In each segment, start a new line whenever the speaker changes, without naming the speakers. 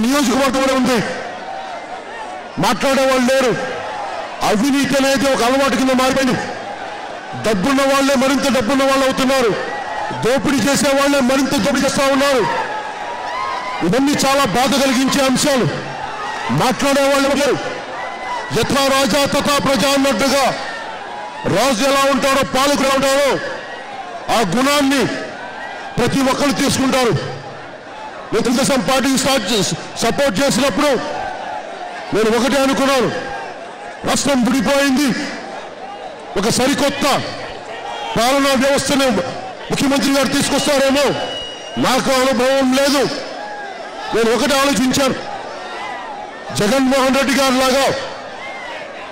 నియోజకవర్గం ఉంది, మాట్లాడేవాళ్ళు లేరు. అవినీతి అనేది ఒక అలవాటు కింద మారిపోయింది. డబ్బున్న వాళ్ళే మరింత డబ్బున్న వాళ్ళు అవుతున్నారు, దోపిడీ చేసే వాళ్ళే మరింత దోపిడీ చేస్తూ ఉన్నారు. ఇవన్నీ చాలా బాధ కలిగించే అంశాలు. మాట్లాడేవాళ్ళు లేరు. యథా రాజా తథా ప్రజ అన్నట్టుగా రాజు ఎలా ఉంటారో పాలకుడు ఎలా ఉంటారో ఆ గుణాన్ని ప్రతి ఒక్కరు తీసుకుంటారు. నేను తెలుగుదేశం పార్టీకి సపోర్ట్ చేసినప్పుడు నేను ఒకటే అనుకున్నాను, రాష్ట్రం విడిపోయింది, ఒక సరికొత్త పాలనా వ్యవస్థను ముఖ్యమంత్రి గారు తీసుకొస్తారేమో. నాకు అనుభవం లేదు. నేను ఒకటే ఆలోచించాను, జగన్మోహన్ రెడ్డి గారు లాగా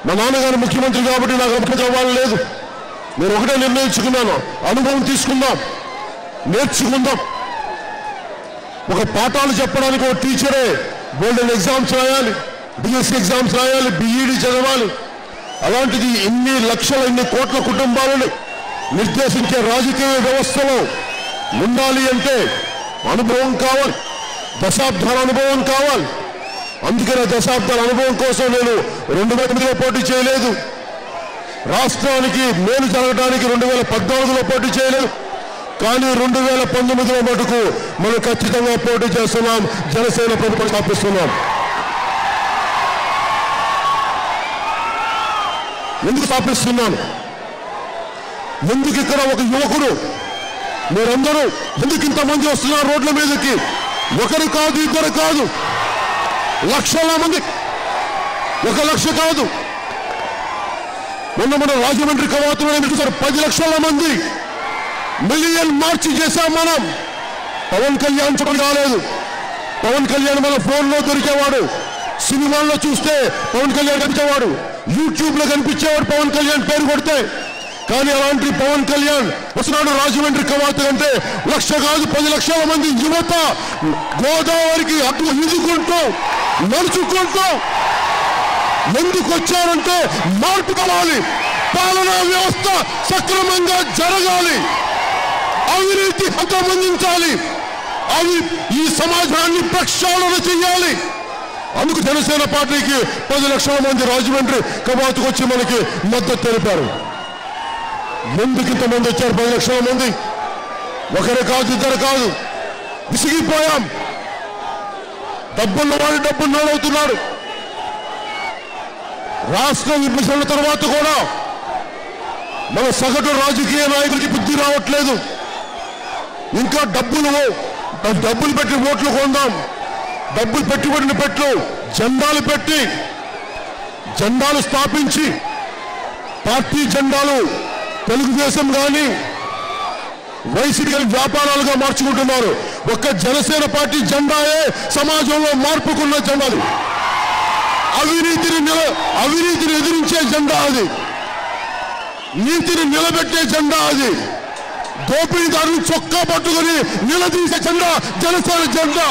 మా నాన్నగారు ముఖ్యమంత్రి కాబట్టి నాకు ముఖ్యమంత్రి అవ్వాలి లేదు. నేను ఒకటే నిర్ణయించుకున్నాను, అనుభవం తీసుకుందాం, నేర్చుకుందాం. ఒక పాఠాలు చెప్పడానికి ఒక టీచరే గోల్డెన్ ఎగ్జామ్స్ రాయాలి, బిఎస్సీ ఎగ్జామ్స్ రాయాలి, బిఈడి చదవాలి. అలాంటిది ఇన్ని లక్షల ఇన్ని కోట్ల కుటుంబాలను నిర్దేశించే రాజకీయ వ్యవస్థలో ఉండాలి అంటే అనుభవం కావాలి, దశాబ్దాల అనుభవం కావాలి. అందుకనే దశాబ్దాల అనుభవం కోసం నేను 2009లో పోటీ చేయలేదు, రాష్ట్రానికి మేలు జరగడానికి 2014లో పోటీ చేయలేదు. కానీ 2019లో మటుకు మనం ఖచ్చితంగా పోటీ చేస్తున్నాం, జనసేన ప్రభుత్వం స్థాపిస్తున్నాం. ఎందుకు స్థాపిస్తున్నాను? ఎందుకు ఇక్కడ ఒక యువకుడు మీరందరూ ఎందుకు ఇంతమంది వస్తున్నారు రోడ్ల మీదకి? ఒకరు కాదు, ఇద్దరు కాదు, లక్షల మంది, 1 లక్ష కాదు. మన రాజమండ్రి కవాతులో చూసారు 10 లక్షల మంది, మిలియన్ మార్చి చేశాం మనం. పవన్ కళ్యాణ్ చూడ రాలేదు. పవన్ కళ్యాణ్ మన ఫోన్లో దొరికేవాడు, సినిమాల్లో చూస్తే పవన్ కళ్యాణ్ కనిపించేవాడు, యూట్యూబ్లో కనిపించేవాడు పవన్ కళ్యాణ్ పేరు కొడితే. కానీ అలాంటి పవన్ కళ్యాణ్ వస్తున్నాడు రాజమండ్రి కవాతు అంటే 1 లక్ష కాదు 10 లక్షల మంది యువత గోదావరికి అటు ఈదుకుంటూ నడుచుకుంటూ ఎందుకు వచ్చారంటే మార్పు కావాలి, పాలనా వ్యవస్థ సక్రమంగా జరగాలి, అవినీతి అంతమొందించాలి, అవి ఈ సమాజాన్ని ప్రక్షాళన చేయాలి. అందుకు జనసేన పార్టీకి 10 లక్షల మంది రాజమండ్రి కవాతుకు వచ్చి మనకి మద్దతు తెలిపారు. ఎందుకు ఇంతమంది వచ్చారు? 10 లక్షల మంది, ఒకరు కాదు, ఇద్దరు కాదు. విసిగిపోయాం. డబ్బున్నవాడు డబ్బున్నవాడు అవుతున్నాడు. రాష్ట్ర విభజన తర్వాత కూడా మన సగటు రాజకీయ నాయకుడికి బుద్ధి రావట్లేదు. ఇంకా డబ్బులు పెట్టి ఓట్లు కొందాం, డబ్బులు పెట్టుబడిని పెట్టు, జెండాలు పెట్టి జెండాలు స్థాపించి పార్టీ జెండాలు తెలుగుదేశం కానీ వైసీపీ వ్యాపారాలుగా మార్చుకుంటున్నారు. ఒక్క జనసేన పార్టీ జెండాయే సమాజంలో మార్పుకున్న జెండాలు. అవినీతిని ఎదిరించే జెండా అది, నీతిని నిలబెట్టే జెండా అది, దోపిడీదారులు చొక్కా పట్టుకుని నిలదీసే జెండా జనసేన జెండా.